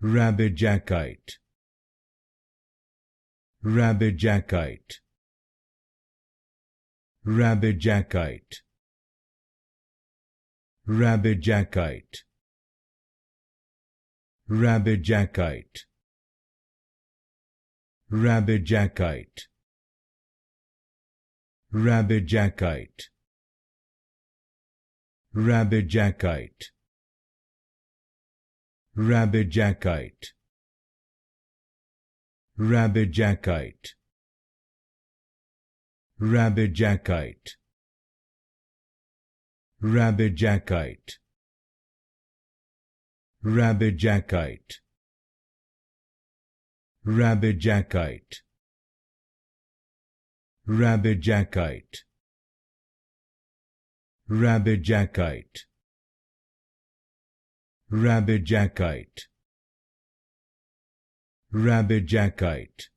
Rabejacite. Rabejacite. Rabejacite. Rabejacite. Rabejacite. Rabejacite. Rabejacite. Rabejacite. Rabejacite. Rabejacite. Rabejacite. Rabejacite. Rabejacite. Rabejacite. Rabejacite. Rabejacite. Rabejacite. Rabejacite.